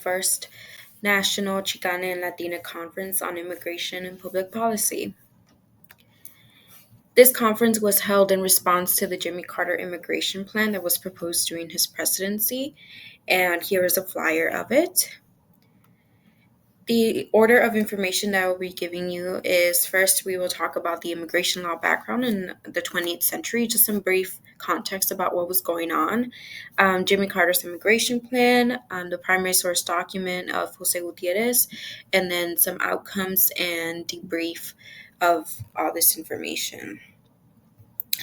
First National Chicana and Latina Conference on Immigration and Public Policy. This conference was held in response to the Jimmy Carter immigration plan that was proposed during his presidency, and here is a flyer of it. The order of information that I will be giving you is first, we will talk about the immigration law background in the 20th century, just some brief context about what was going on, Jimmy Carter's immigration plan, the primary source document of Jose Gutierrez, and then some outcomes and debrief of all this information.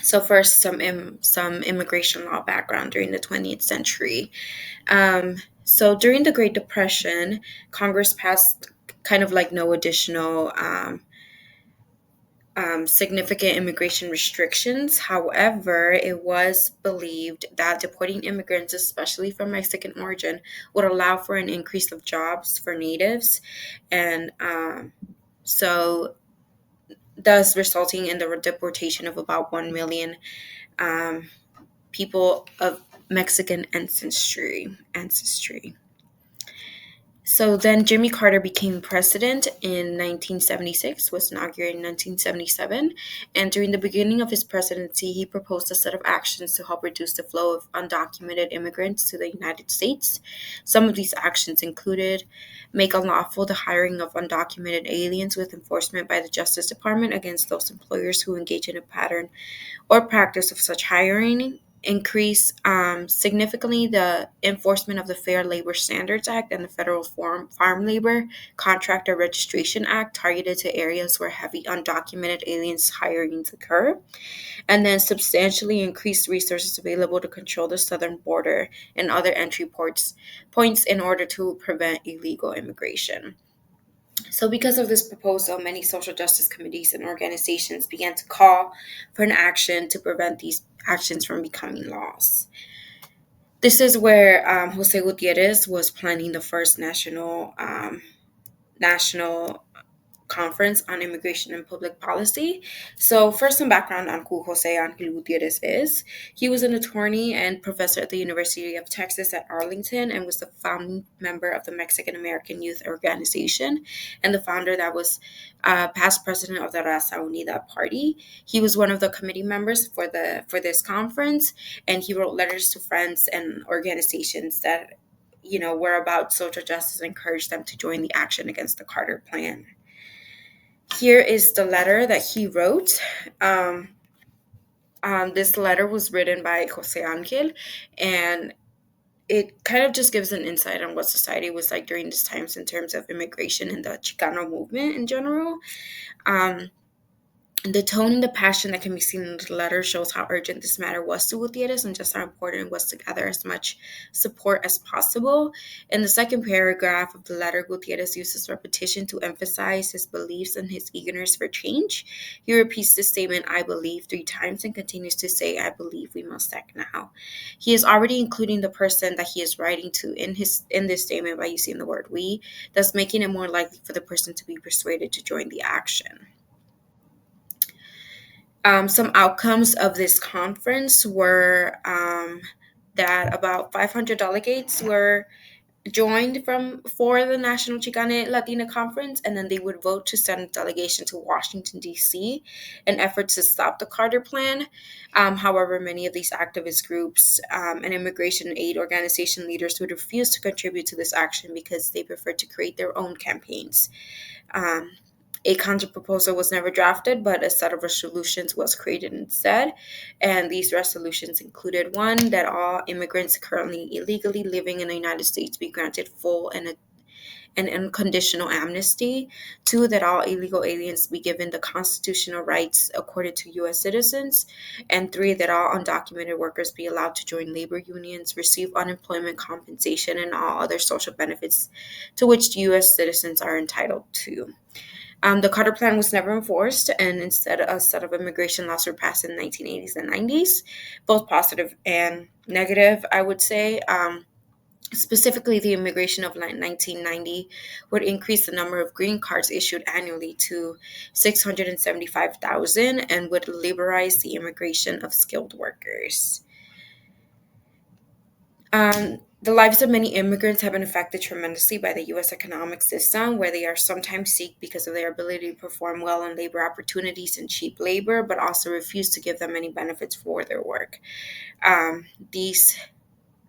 So first, some immigration law background during the 20th century. So during the Great Depression, Congress passed kind of like no additional significant immigration restrictions. However, it was believed that deporting immigrants, especially from Mexican origin, would allow for an increase of jobs for natives, and so thus resulting in the deportation of about 1 million people of Mexican ancestry. So then Jimmy Carter became president in 1976, was inaugurated in 1977, and during the beginning of his presidency, he proposed a set of actions to help reduce the flow of undocumented immigrants to the United States. Some of these actions included make unlawful the hiring of undocumented aliens with enforcement by the Justice Department against those employers who engage in a pattern or practice of such hiring, increase significantly the enforcement of the Fair Labor Standards Act and the Federal Farm Labor Contractor Registration Act targeted to areas where heavy undocumented aliens hirings occur, and then substantially increase resources available to control the southern border and other entry points in order to prevent illegal immigration. So, because of this proposal, many social justice committees and organizations began to call for an action to prevent these actions from becoming laws. This is where Jose Gutierrez was planning the first national conference on immigration and public policy. So, first, some background on who Jose Angel Gutierrez is. He was an attorney and professor at the University of Texas at Arlington and was the founding member of the Mexican American Youth Organization and the founder that was past president of the Raza Unida Party. He was one of the committee members for this conference, and he wrote letters to friends and organizations that were about social justice and encouraged them to join the action against the Carter Plan. Here is the letter that he wrote. This letter was written by Jose Angel, and it kind of just gives an insight on what society was like during these times in terms of immigration and the Chicano movement in general. The tone and the passion that can be seen in the letter shows how urgent this matter was to Gutierrez and just how important it was to gather as much support as possible. In the second paragraph of the letter, Gutierrez uses repetition to emphasize his beliefs and his eagerness for change. He repeats the statement, "I believe," 3 times and continues to say, "I believe we must act now." He is already including the person that he is writing to in this statement by using the word "we," thus making it more likely for the person to be persuaded to join the action. Some outcomes of this conference were that about 500 delegates were joined for the National Chicana Latina Conference, and then they would vote to send a delegation to Washington, D.C., in efforts to stop the Carter Plan. However, many of these activist groups and immigration aid organization leaders would refuse to contribute to this action because they preferred to create their own campaigns. A counterproposal was never drafted, but a set of resolutions was created instead. And these resolutions included: 1, that all immigrants currently illegally living in the United States be granted full and unconditional amnesty; 2, that all illegal aliens be given the constitutional rights accorded to U.S. citizens; and 3, that all undocumented workers be allowed to join labor unions, receive unemployment compensation, and all other social benefits to which U.S. citizens are entitled to. The Carter Plan was never enforced, and instead a set of immigration laws were passed in the 1980s and 90s, both positive and negative, I would say. Specifically, the immigration of 1990 would increase the number of green cards issued annually to 675,000 and would liberalize the immigration of skilled workers. The lives of many immigrants have been affected tremendously by the U.S. economic system, where they are sometimes seek because of their ability to perform well in labor opportunities and cheap labor, but also refuse to give them any benefits for their work. These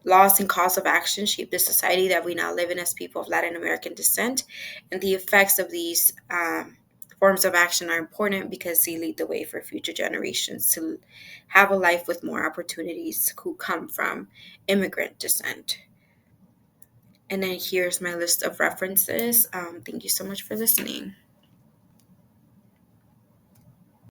laws and cause of action shape the society that we now live in as people of Latin American descent, and the effects of these forms of action are important because they lead the way for future generations to have a life with more opportunities who come from immigrant descent. And then here's my list of references. Thank you so much for listening.